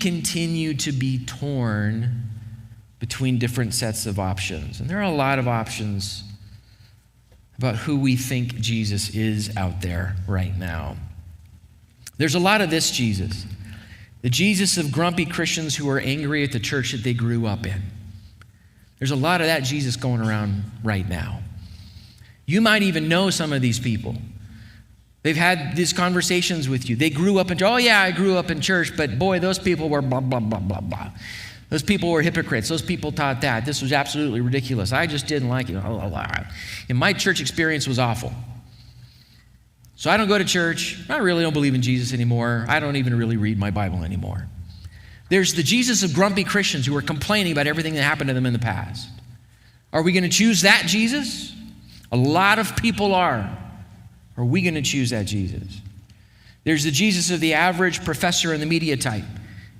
continue to be torn between different sets of options. And there are a lot of options about who we think Jesus is out there right now. There's a lot of this Jesus, the Jesus of grumpy Christians who are angry at the church that they grew up in. There's a lot of that Jesus going around right now. You might even know some of these people. They've had these conversations with you. They grew up in, oh yeah, I grew up in church, but boy, those people were blah, blah, blah, blah, blah. Those people were hypocrites. Those people taught that. This was absolutely ridiculous. I just didn't like it. And my church experience was awful. So I don't go to church. I really don't believe in Jesus anymore. I don't even really read my Bible anymore. There's the Jesus of grumpy Christians who are complaining about everything that happened to them in the past. Are we going to choose that Jesus? A lot of people are. Are we going to choose that Jesus? There's the Jesus of the average professor in the media type.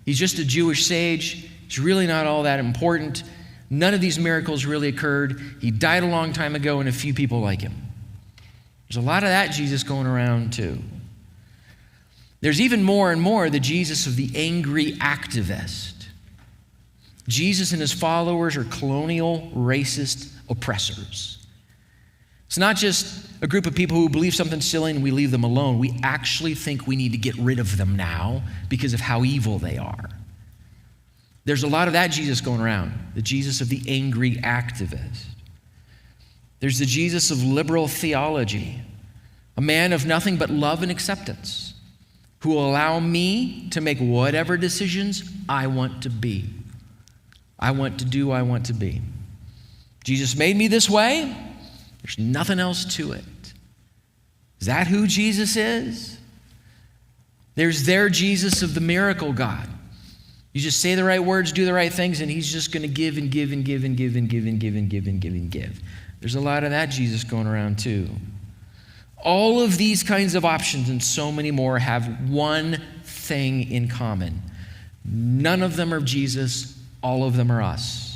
He's just a Jewish sage. He's really not all that important. None of these miracles really occurred. He died a long time ago, and a few people like him. There's a lot of that Jesus going around too. There's even more and more the Jesus of the angry activist. Jesus and his followers are colonial, racist oppressors. It's not just a group of people who believe something silly and we leave them alone. We actually think we need to get rid of them now because of how evil they are. There's a lot of that Jesus going around, the Jesus of the angry activist. There's the Jesus of liberal theology, a man of nothing but love and acceptance, who will allow me to make whatever decisions I want to be. I want to do, I want to be. Jesus made me this way. There's nothing else to it. Is that who Jesus is? There's their Jesus of the miracle God. You just say the right words, do the right things, and he's just going to give and give and give and give and give and give and give and give and give. There's a lot of that Jesus going around too. All of these kinds of options and so many more have one thing in common. None of them are Jesus. All of them are us.